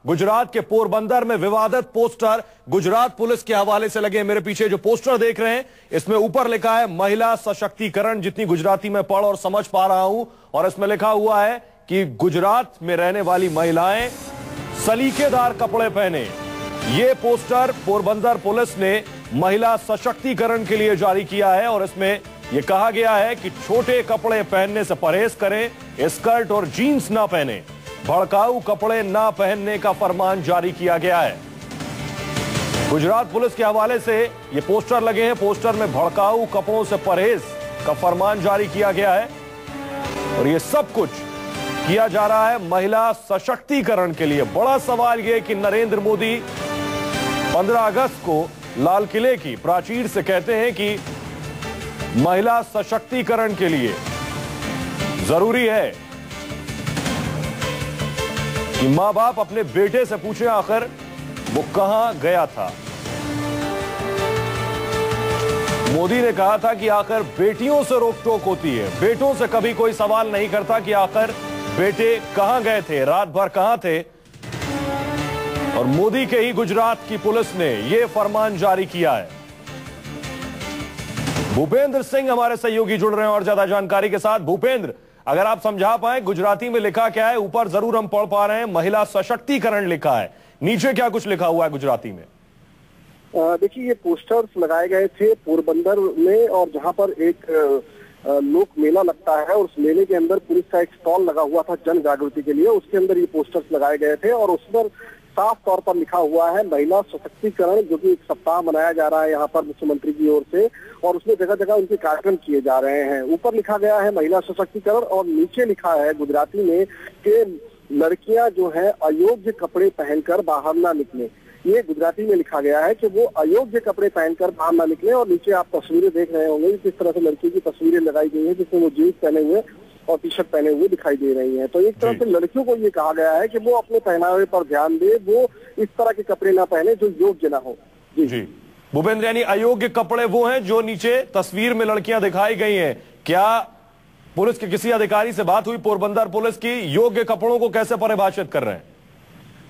गुजरात के पोरबंदर में विवादित पोस्टर गुजरात पुलिस के हवाले से लगे। मेरे पीछे जो पोस्टर देख रहे हैं इसमें ऊपर लिखा है महिला सशक्तिकरण, जितनी गुजराती में पढ़ और समझ पा रहा हूं, और इसमें लिखा हुआ है कि गुजरात में रहने वाली महिलाएं सलीकेदार कपड़े पहने। यह पोस्टर पोरबंदर पुलिस ने महिला सशक्तिकरण के लिए जारी किया है और इसमें यह कहा गया है कि छोटे कपड़े पहनने से परहेज करें, स्कर्ट और जीन्स ना पहने, भड़काऊ कपड़े ना पहनने का फरमान जारी किया गया है। गुजरात पुलिस के हवाले से ये पोस्टर लगे हैं। पोस्टर में भड़काऊ कपड़ों से परहेज का फरमान जारी किया गया है और ये सब कुछ किया जा रहा है महिला सशक्तिकरण के लिए। बड़ा सवाल यह कि नरेंद्र मोदी 15 अगस्त को लाल किले की प्राचीर से कहते हैं कि महिला सशक्तिकरण के लिए जरूरी है कि मां बाप अपने बेटे से पूछे आखिर वो कहां गया था। मोदी ने कहा था कि आखिर बेटियों से रोक टोक होती है, बेटों से कभी कोई सवाल नहीं करता कि आखिर बेटे कहां गए थे, रात भर कहां थे। और मोदी के ही गुजरात की पुलिस ने यह फरमान जारी किया है। भूपेंद्र सिंह हमारे सहयोगी जुड़ रहे हैं और ज्यादा जानकारी के साथ। भूपेंद्र, अगर आप समझा पाए गुजराती में लिखा क्या है? ऊपर जरूर हम पढ़ पा रहे हैं महिला सशक्तिकरण लिखा है, नीचे क्या कुछ लिखा हुआ है गुजराती में? देखिए, ये पोस्टर्स लगाए गए थे पोरबंदर में और जहां पर एक लोक मेला लगता है और उस मेले के अंदर पुलिस का एक स्टॉल लगा हुआ था जन जागृति के लिए। उसके अंदर ये पोस्टर्स लगाए गए थे और उस पर साफ तौर पर लिखा हुआ है महिला सशक्तिकरण, जो कि एक सप्ताह मनाया जा रहा है यहाँ पर मुख्यमंत्री की ओर से, और उसमें जगह जगह उनके कार्यक्रम किए जा रहे हैं। ऊपर लिखा गया है महिला सशक्तिकरण और नीचे लिखा है गुजराती में कि लड़कियां जो है अयोग्य कपड़े पहनकर बाहर ना निकले। ये गुजराती में लिखा गया है कि वो अयोग्य कपड़े पहनकर बाहर ना निकले। और नीचे आप तस्वीरें देख रहे होंगे किस तरह से लड़की की तस्वीरें लगाई गई है, जिसमें वो जीन्स पहने हुए और टी शर्ट पहने हुए दिखाई दे रही हैं। तो एक तरह से लड़कियों को ये कहा गया है कि वो अपने पहनावे पर ध्यान दे, वो इस तरह के कपड़े ना पहने जो योग्य ना हो। जी भूपेंद्र, यानी अयोग्य कपड़े वो हैं जो नीचे तस्वीर में लड़कियां दिखाई गई हैं। क्या पुलिस के किसी अधिकारी से बात हुई पोरबंदर पुलिस की? योग्य कपड़ों को कैसे परिभाषित कर रहे हैं?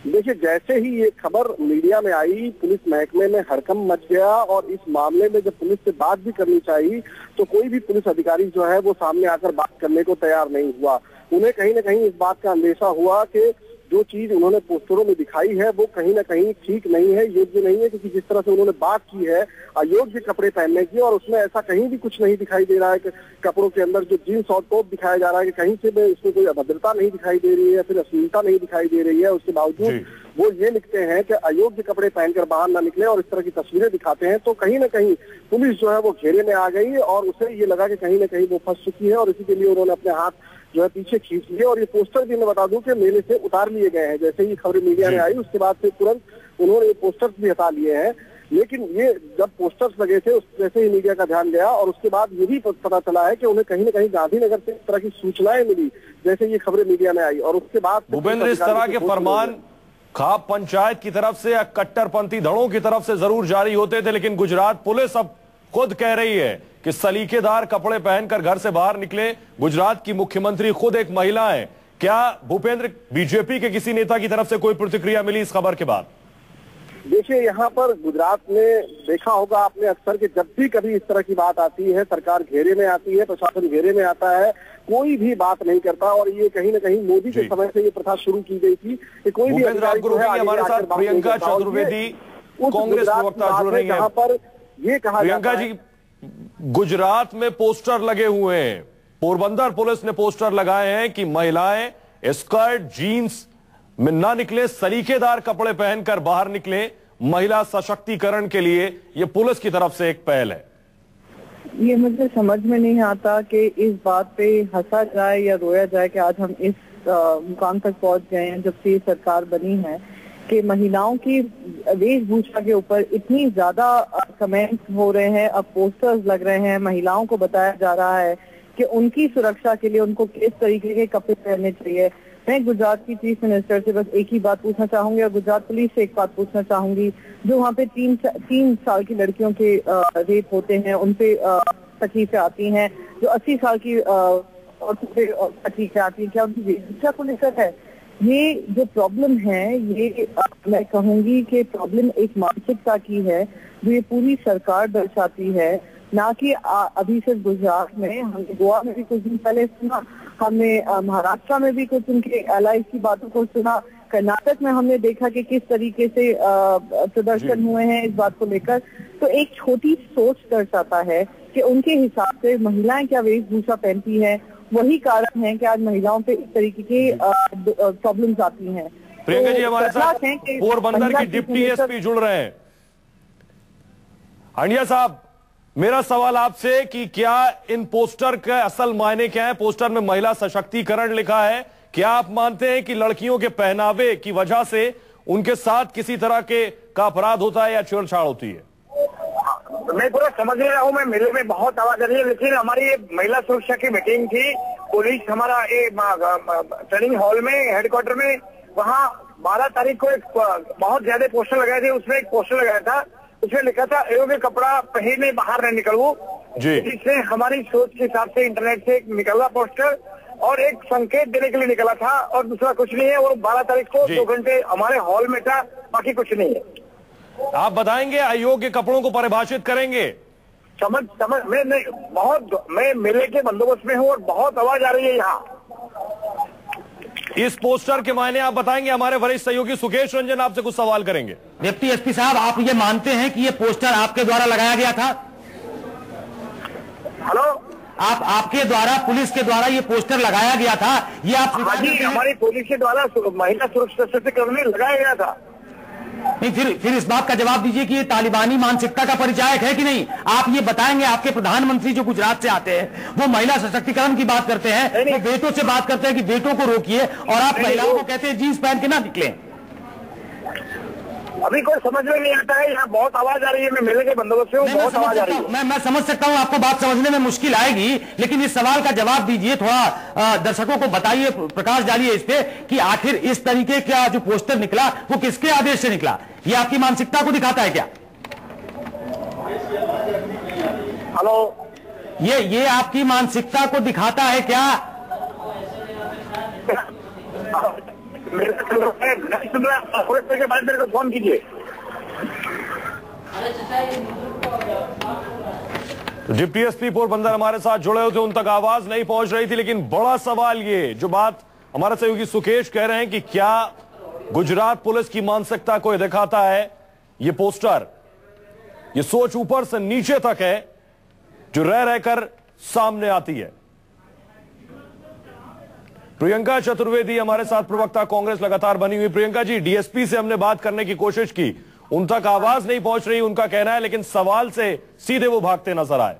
देखिए, जैसे ही ये खबर मीडिया में आई, पुलिस महकमे में हड़कंप मच गया और इस मामले में जब पुलिस से बात भी करनी चाहिए तो कोई भी पुलिस अधिकारी जो है वो सामने आकर बात करने को तैयार नहीं हुआ। उन्हें कहीं ना कहीं इस बात का अंदेशा हुआ कि जो चीज उन्होंने पोस्टरों में दिखाई है वो कहीं ना कहीं ठीक नहीं है, योग्य नहीं है, क्योंकि जिस तरह से उन्होंने बात की है अयोग्य कपड़े पहनने की, और उसमें ऐसा कहीं भी कुछ नहीं दिखाई दे रहा है कि कपड़ों के अंदर जो जीन्स और टॉप दिखाया जा रहा है कि कहीं से इसमें कोई अभद्रता नहीं दिखाई दे रही है, फिर अश्लीलता नहीं दिखाई दे रही है। उसके बावजूद वो ये लिखते हैं कि अयोग्य कपड़े पहनकर बाहर ना निकले और इस तरह की तस्वीरें दिखाते हैं। तो कहीं ना कहीं पुलिस जो है वो घेरे में आ गई और उसे ये लगा कि कहीं ना कहीं वो फंस चुकी है और इसी के लिए उन्होंने अपने हाथ जो है पीछे खींच लिए। और ये पोस्टर भी मैं बता दूं कि मेले से उतार लिए गए हैं। जैसे ही खबर मीडिया में आई उसके बाद से तुरंत उन्होंने ये पोस्टर्स भी हटा लिए हैं। लेकिन ये जब पोस्टर्स लगे थे जैसे ही मीडिया का ध्यान गया और उसके बाद ये भी पता चला है कि उन्हें कहीं ना कहीं गांधीनगर से इस तरह की सूचनाएं मिली जैसे ये खबरें मीडिया में आई। और उसके बाद भूपेंद्र, इस तरह के फरमान खाप पंचायत की तरफ से या कट्टरपंथी धड़ों की तरफ से जरूर जारी होते थे, लेकिन गुजरात पुलिस अब खुद कह रही है कि सलीकेदार कपड़े पहनकर घर से बाहर निकले। गुजरात की मुख्यमंत्री खुद एक महिला है। क्या भूपेंद्र, बीजेपी के किसी नेता की तरफ से कोई प्रतिक्रिया मिली इस खबर के बाद? देखिए, यहाँ पर गुजरात में देखा होगा आपने अक्सर कि जब भी कभी इस तरह की बात आती है, सरकार घेरे में आती है, प्रशासन घेरे में आता है, कोई भी बात नहीं करता। और ये कहीं ना कहीं मोदी के समय से ये प्रथा शुरू की गई थी कि कोई भी हमारे साथ प्रियंका चतुर्वेदी कांग्रेस प्रवक्ता जुड़ रही हैं। यहाँ पर ये कहा प्रियंका जी, गुजरात में पोस्टर लगे हुए हैं, पोरबंदर पुलिस ने पोस्टर लगाए हैं कि महिलाएं स्कर्ट जीन्स में ना निकले, सलीकेदार कपड़े पहनकर बाहर निकले। महिला सशक्तिकरण के लिए ये पुलिस की तरफ से एक पहल है। ये मुझे समझ में नहीं आता कि इस बात पे हंसा जाए या रोया जाए कि आज हम इस मुकाम तक पहुंच गए हैं जब से सरकार बनी है कि महिलाओं की वेशभूषा के ऊपर इतनी ज्यादा कमेंट्स हो रहे हैं, अब पोस्टर्स लग रहे हैं, महिलाओं को बताया जा रहा है कि उनकी सुरक्षा के लिए उनको किस तरीके के कपड़े पहनने चाहिए। मैं गुजरात की चीफ मिनिस्टर से बस एक ही बात पूछना चाहूंगी और गुजरात पुलिस से एक बात पूछना चाहूंगी। जो वहाँ पे 3 साल की लड़कियों के रेप होते हैं, उनपे तकलीफें आती हैं, जो 80 साल की औरतों पे तकलीफें आती हैं, क्या उनकी वेशभूषा को लेकर है? ये जो प्रॉब्लम है, ये मैं कहूंगी कि प्रॉब्लम एक मानसिकता की है जो ये पूरी सरकार दर्शाती है, ना कि अभी सिर्फ गुजरात में। हमने गोवा में भी कुछ दिन पहले सुना, हमने महाराष्ट्र में भी कुछ उनके एलाइज की बातों को सुना, कर्नाटक में हमने देखा कि किस तरीके से प्रदर्शन हुए हैं इस बात को लेकर। तो एक छोटी सोच दर्शाता है कि उनके हिसाब से महिलाएं क्या वेशभूषा पहनती है, वही कारण है कि आज महिलाओं पे इस तरीके की प्रॉब्लम्स आती हैं। प्रियंका जी हमारे साथ पोरबंदर की डिप्टी एसपी जुड़ रहे हैं। हंडिया साहब, मेरा सवाल आपसे कि क्या इन पोस्टर के असल मायने क्या है? पोस्टर में महिला सशक्तिकरण लिखा है। क्या आप मानते हैं कि लड़कियों के पहनावे की वजह से उनके साथ किसी तरह का अपराध होता है या छेड़छाड़ होती है? मैं पूरा समझ नहीं रहा हूँ। मैं मेले में बहुत आवाज आ रही है, लेकिन हमारी ये महिला सुरक्षा की मीटिंग थी। पुलिस हमारा ट्रेनिंग हॉल में, हेडक्वार्टर में, वहाँ 12 तारीख को एक बहुत ज्यादा पोस्टर लगाए थे। उसमें एक पोस्टर लगाया था, उसमें लिखा था अयोग्य कपड़ा पहने बाहर न निकलूं। जिससे हमारी सोच के हिसाब से इंटरनेट से निकला पोस्टर और एक संकेत देने के लिए निकला था, और दूसरा कुछ नहीं है। वो 12 तारीख को 2 घंटे हमारे हॉल में था, बाकी कुछ नहीं है। आप बताएंगे, अयोग्य कपड़ों को परिभाषित करेंगे? समझ मैं मेले के बंदोबस्त में हूँ और बहुत आवाज आ रही है यहाँ। इस पोस्टर के मायने आप बताएंगे? हमारे वरिष्ठ सहयोगी सुकेश रंजन आपसे कुछ सवाल करेंगे। डिप्टी एसपी साहब, आप ये मानते हैं कि ये पोस्टर आपके द्वारा लगाया गया था? हेलो, आपके द्वारा, पुलिस के द्वारा ये पोस्टर लगाया गया था, ये आप? हाँ जी, हमारी पुलिस के द्वारा महिला सुरक्षा सशक्तिकरण लगाया गया था। नहीं, फिर इस बात का जवाब दीजिए कि ये तालिबानी मानसिकता का परिचायक है कि नहीं? आप ये बताएंगे, आपके प्रधानमंत्री जो गुजरात से आते हैं वो महिला सशक्तिकरण की बात करते हैं, वो बेटों से बात करते हैं कि बेटों को रोकिए, और आप महिलाओं को कहते हैं जींस पहन के ना निकले। अभी कोई समझ में नहीं आता है, यहाँ बहुत आवाज आ रही है। मैं मेले के बंदोबस्त से हूँ, बहुत आवाज आ रही है। मैं समझ सकता हूँ, आपको बात समझने में मुश्किल आएगी, लेकिन इस सवाल का जवाब दीजिए, थोड़ा दर्शकों को बताइए, प्रकाश डालिए इस पे कि आखिर इस तरीके का जो पोस्टर निकला वो किसके आदेश से निकला? ये आपकी मानसिकता को दिखाता है क्या? हेलो, ये आपकी मानसिकता को दिखाता है क्या? के बाद मेरे को फोन कीजिए। डिप्टी एसपी पोरबंदर हमारे साथ जुड़े हुए थे, उन तक आवाज नहीं पहुंच रही थी। लेकिन बड़ा सवाल ये जो बात हमारे सहयोगी सुकेश कह रहे हैं कि क्या गुजरात पुलिस की मानसिकता को दिखाता है ये पोस्टर? ये सोच ऊपर से नीचे तक है जो रह रहकर सामने आती है। प्रियंका चतुर्वेदी हमारे साथ प्रवक्ता कांग्रेस लगातार बनी हुई। प्रियंका जी, डीएसपी से हमने बात करने की कोशिश की, उन तक आवाज नहीं पहुंच रही उनका कहना है, लेकिन सवाल से सीधे वो भागते नजर आए।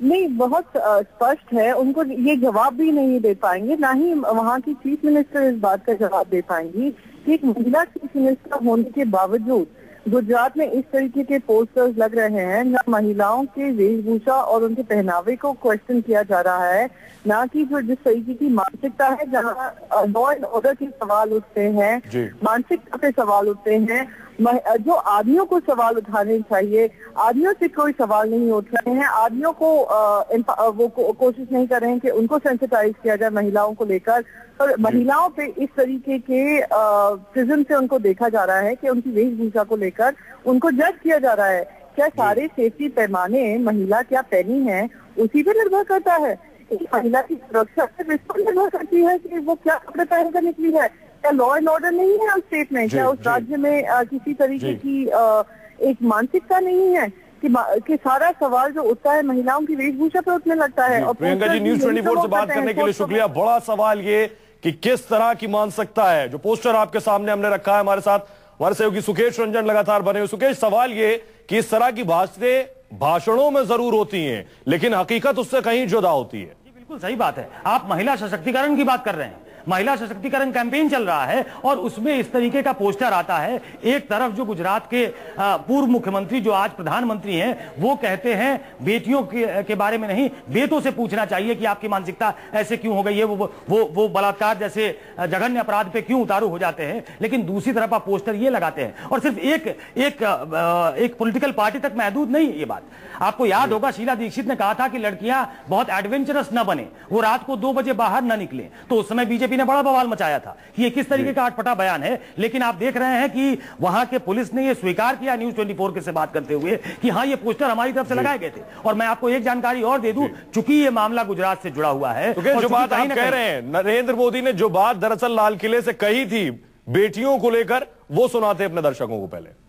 नहीं, बहुत स्पष्ट है, उनको ये जवाब भी नहीं दे पाएंगे, ना ही वहाँ की चीफ मिनिस्टर इस बात का जवाब दे पाएंगी कि एक महिला चीफ मिनिस्टर होने के बावजूद गुजरात में इस तरीके के पोस्टर्स लग रहे हैं। न महिलाओं के वेशभूषा और उनके पहनावे को क्वेश्चन किया जा रहा है, ना कि जो जिस तरीके की मानसिकता है, जहाँ लॉ एंड ऑर्डर के सवाल उठते हैं, मानसिकता पे सवाल उठते हैं। जो आदमियों को सवाल उठाने चाहिए, आदमियों से कोई सवाल नहीं उठ रहे हैं। आदमियों को वो कोशिश नहीं कर रहे हैं कि उनको सेंसिटाइज किया जाए महिलाओं को लेकर, और महिलाओं पे इस तरीके के प्रिज्म से उनको देखा जा रहा है कि उनकी वेशभूषा को लेकर उनको जज किया जा रहा है। क्या सारे सेफ्टी पैमाने महिला क्या पहनी है उसी पे निर्भर करता है? महिला की सुरक्षा से इस पर निर्भर करती है कि वो क्या कपड़े पहनकर निकली है। क्या लॉ एंड ऑर्डर नहीं है उस स्टेट में? क्या उस राज्य में किसी तरीके की एक मानसिकता नहीं है कि सारा सवाल जो उठता है महिलाओं की वेशभूषा पे उठने लगता है? और प्रियंका जी, न्यूज़ 24 से बात करने के लिए शुक्रिया। बड़ा सवाल ये कि किस तरह की मानसिकता है। जो पोस्टर आपके सामने हमने रखा है, हमारे साथ हमारे सहयोगी सुकेश रंजन लगातार बने हुए। सुकेश, सवाल ये कि इस तरह की बातें भाषणों में जरूर होती हैं, लेकिन हकीकत उससे कहीं जुदा होती है। बिल्कुल सही बात है, आप महिला सशक्तिकरण की बात कर रहे हैं, महिला सशक्तिकरण कैंपेन चल रहा है और उसमें इस तरीके का पोस्टर आता है। एक तरफ जो गुजरात के पूर्व मुख्यमंत्री जो आज प्रधानमंत्री हैं वो कहते हैं बेटियों के बारे में नहीं, बेटों से पूछना चाहिए कि आपकी मानसिकता ऐसे क्यों हो गई है, वो बलात्कार जैसे जघन्य अपराध पे क्यों उतारू हो जाते हैं। लेकिन दूसरी तरफ आप पोस्टर ये लगाते हैं और सिर्फ एक पॉलिटिकल पार्टी तक महदूद नहीं। ये बात आपको याद होगा, शीला दीक्षित ने कहा था कि लड़कियां बहुत एडवेंचरस न बने, वो रात को 2 बजे बाहर न निकले, तो उस समय बीजेपी बीजेपी ने बड़ा बवाल मचाया था कि ये किस तरीके का अटपटा बयान है। लेकिन आप देख रहे हैं कि वहां के पुलिस ने ये स्वीकार किया न्यूज 24 के से बात करते हुए कि हाँ, ये पोस्टर हमारी तरफ से लगाए गए थे। और मैं आपको एक जानकारी और दे दूं, चूंकि ये मामला गुजरात से जुड़ा हुआ है, तो जो बात आप कह रहे हैं, नरेंद्र मोदी ने जो बात दरअसल लाल किले से कही थी बेटियों को लेकर, वो सुनाते अपने दर्शकों को पहले।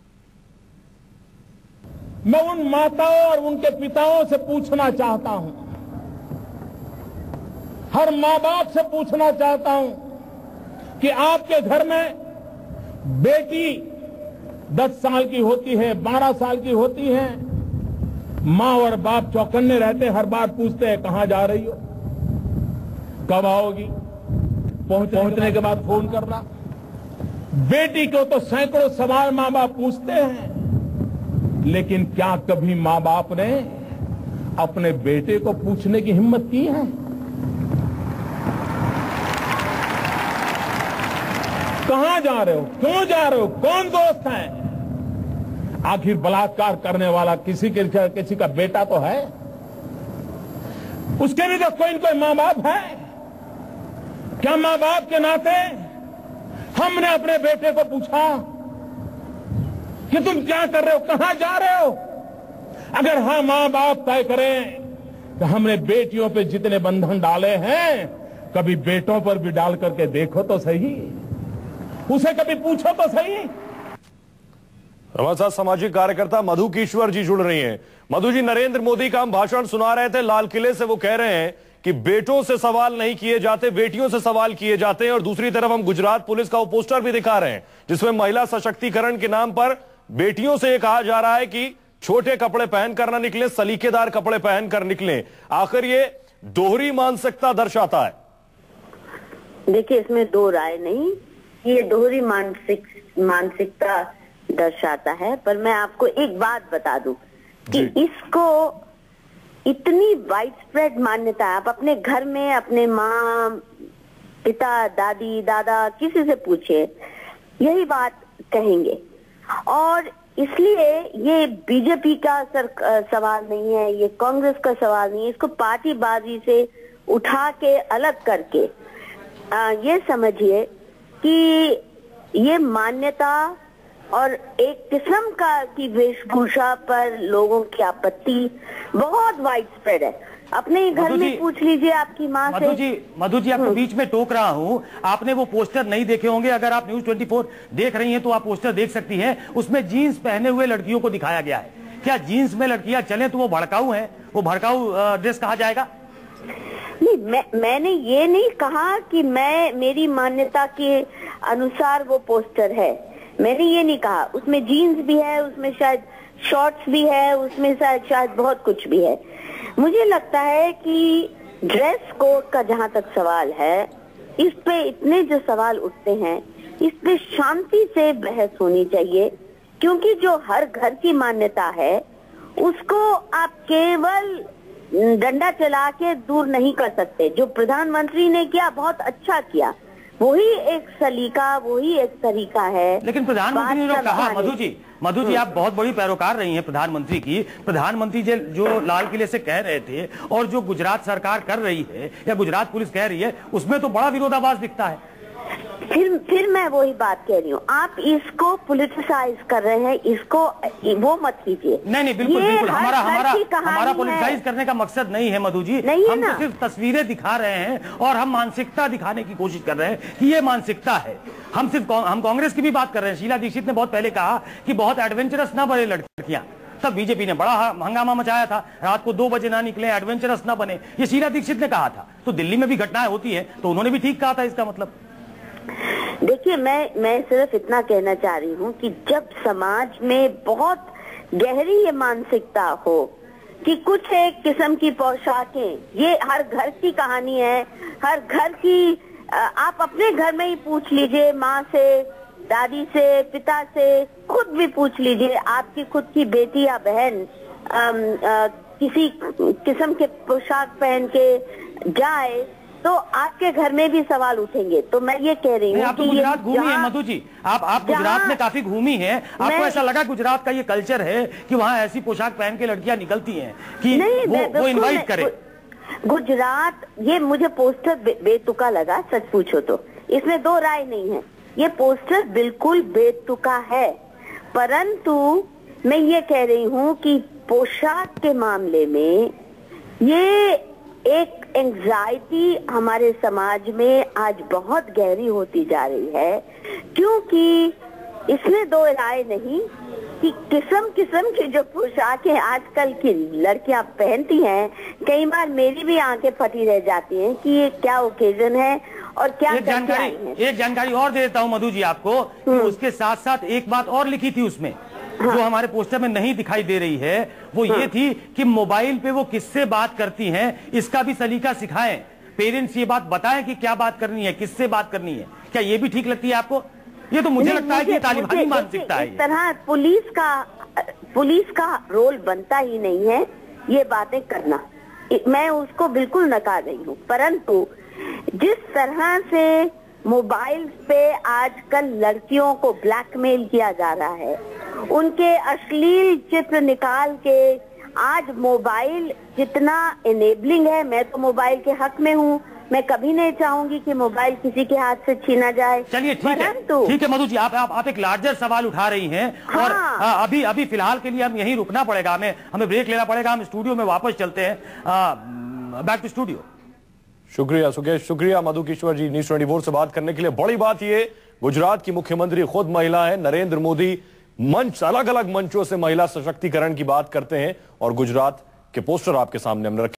मैं उन माताओं और उनके पिताओं से पूछना चाहता हूं, हर मां बाप से पूछना चाहता हूं कि आपके घर में बेटी 10 साल की होती है, 12 साल की होती है, मां और बाप चौकन्ने रहते, हर बार पूछते हैं कहां जा रही हो, कब आओगी, पहुंचने के बाद फोन करना। बेटी को तो सैकड़ों सवाल मां बाप पूछते हैं, लेकिन क्या कभी मां बाप ने अपने बेटे को पूछने की हिम्मत की है? कहां जा रहे हो, क्यों जा रहे हो, कौन दोस्त है? आखिर बलात्कार करने वाला किसी का बेटा तो है, उसके भी तो कोई न कोई मां बाप है। क्या मां बाप के नाते हमने अपने बेटे को पूछा कि तुम क्या कर रहे हो, कहां जा रहे हो? अगर हाँ, मां बाप तय करें तो हमने बेटियों पे जितने बंधन डाले हैं, कभी बेटों पर भी डाल करके देखो तो सही, उसे कभी पूछो तो सही। हमारे साथ सामाजिक कार्यकर्ता मधु कीश्वर जी जुड़ रही हैं। मधु जी, नरेंद्र मोदी का हम भाषण सुना रहे थे लाल किले से, वो कह रहे हैं कि बेटों से सवाल नहीं किए जाते, बेटियों से सवाल किए जाते हैं। और दूसरी तरफ हम गुजरात पुलिस का वो पोस्टर भी दिखा रहे हैं जिसमें महिला सशक्तिकरण के नाम पर बेटियों से यह कहा जा रहा है कि छोटे कपड़े पहनकर ना निकले, सलीकेदार कपड़े पहनकर निकले। आखिर ये दोहरी मानसिकता दर्शाता है। देखिए, इसमें दो राय नहीं, ये दोहरी मानसिकता दर्शाता है। पर मैं आपको एक बात बता दूं कि इसको इतनी वाइड स्प्रेड मान्यता है, आप अपने घर में अपने माँ, पिता, दादी, दादा किसी से पूछिए, यही बात कहेंगे। और इसलिए ये बीजेपी का सवाल नहीं है, ये कांग्रेस का सवाल नहीं है। इसको पार्टीबाजी से उठा के अलग करके ये समझिए कि ये मान्यता और एक किस्म की वेशभूषा पर लोगों की आपत्ति बहुत वाइड स्प्रेड है। अपने घर में पूछ लीजिए आपकी माँ से। मधु जी, आपको बीच में टोक रहा हूँ, आपने वो पोस्टर नहीं देखे होंगे। अगर आप न्यूज 24 देख रही हैं तो आप पोस्टर देख सकती हैं। उसमें जीन्स पहने हुए लड़कियों को दिखाया गया है। क्या जीन्स में लड़कियां चलें तो वो भड़काऊ हैं? वो भड़काऊ ड्रेस कहा जाएगा? नहीं, मैंने ये नहीं कहा कि मेरी मान्यता के अनुसार वो पोस्टर है, मैंने ये नहीं कहा। उसमें जीन्स भी है, उसमें शायद शॉर्ट्स भी है, उसमें शायद बहुत कुछ भी है। मुझे लगता है कि ड्रेस कोड का जहां तक सवाल है, इस पे इतने जो सवाल उठते हैं, इस पे शांति से बहस होनी चाहिए। क्योंकि जो हर घर की मान्यता है उसको आप केवल डंडा चला के दूर नहीं कर सकते। जो प्रधानमंत्री ने किया बहुत अच्छा किया, वही एक सलीका, वही एक तरीका है। लेकिन प्रधानमंत्री ने कहा, मधु जी आप बहुत बड़ी पैरोकार रही हैं प्रधानमंत्री की। प्रधानमंत्री जो लाल किले से कह रहे थे और जो गुजरात सरकार कर रही है या गुजरात पुलिस कह रही है, उसमें तो बड़ा विरोधाभास दिखता है। फिर मैं वही बात कह रही हूँ, आप इसको पॉलिटिसाइज कर रहे हैं, इसको वो मत कीजिए। नहीं, बिल्कुल हमारा पॉलिटिसाइज करने का मकसद नहीं है मधु जी। हम तो सिर्फ तस्वीरें दिखा रहे हैं और हम मानसिकता दिखाने की कोशिश कर रहे हैं कि ये मानसिकता है। हम कांग्रेस की भी बात कर रहे हैं। शीला दीक्षित ने बहुत पहले कहा कि बहुत एडवेंचरस ना बने लड़कियां, तब बीजेपी ने बड़ा हंगामा मचाया था, रात को 2 बजे ना निकले, एडवेंचरस ना बने, ये शीला दीक्षित ने कहा था। तो दिल्ली में भी घटनाएं होती है, तो उन्होंने भी ठीक कहा था। इसका मतलब देखिए, मैं सिर्फ इतना कहना चाह रही हूँ कि जब समाज में बहुत गहरी ये मानसिकता हो कि कुछ एक किस्म की पोशाकें, ये हर घर की कहानी है, हर घर की, आप अपने घर में ही पूछ लीजिए, माँ से, दादी से, पिता से, खुद भी पूछ लीजिए, आपकी खुद की बेटी या बहन किसी किस्म के पोशाक पहन के जाए तो आपके घर में भी सवाल उठेंगे। तो मैं ये कह रही हूँ, आप तो गुजरात घूमी है मधु जी, आप गुजरात में काफी घूमी हैं, आपको ऐसा लगा गुजरात का ये कल्चर है कि वहाँ ऐसी पोशाक पहन के लड़कियां निकलती हैं कि वो इनवाइट करे? गुजरात, ये मुझे पोस्टर बेतुका लगा, सच पूछो तो इसमें दो राय नहीं है, ये पोस्टर बिल्कुल बेतुका है। परंतु मैं ये कह रही हूँ कि पोशाक के मामले में ये एक एंग्जाइटी हमारे समाज में आज बहुत गहरी होती जा रही है, क्योंकि इसमें दो राय नहीं कि किस्म किस्म की जो पोशाकें आजकल की लड़कियां पहनती हैं, कई बार मेरी भी आंखें फटी रह जाती हैं कि ये क्या ओकेजन है और क्या एक जानकारी और दे देता हूं मधु जी आपको कि उसके साथ साथ एक बात और लिखी थी उसमें, जो हमारे पोस्टर में नहीं दिखाई दे रही है, वो ये थी कि मोबाइल पे वो किससे बात करती हैं इसका भी सलीका सिखाएं, पेरेंट्स ये बात बताएं कि क्या बात करनी है, किससे बात करनी है। क्या ये भी ठीक लगती है आपको? ये तो मुझे लगता है कि ये तालिबानी मानसिकता है। इस तरह पुलिस का रोल बनता ही नहीं है ये बातें करना, मैं उसको बिल्कुल नकार रही हूँ। परंतु जिस तरह से मोबाइल पे आजकल लड़कियों को ब्लैकमेल किया जा रहा है, उनके अश्लील चित्र निकाल के, आज मोबाइल जितना इनेबलिंग है, मैं तो मोबाइल के हक में हूँ, मैं कभी नहीं चाहूंगी कि मोबाइल किसी के हाथ से छीना जाए। चलिए ठीक है मधु जी, आप एक लार्जर सवाल उठा रही हैं। हाँ। और अभी फिलहाल के लिए हम यहीं रुकना पड़ेगा, हमें ब्रेक लेना पड़ेगा, हम स्टूडियो में वापस चलते हैं, बैक टू स्टूडियो। शुक्रिया सुकेश, शुक्रिया मधु किश्वर जी न्यूज़ 24 से बात करने के लिए। बड़ी बात ये, गुजरात की मुख्यमंत्री खुद महिला है, नरेंद्र मोदी मंच, अलग अलग मंचों से महिला सशक्तिकरण की बात करते हैं और गुजरात के पोस्टर आपके सामने हमने रखे।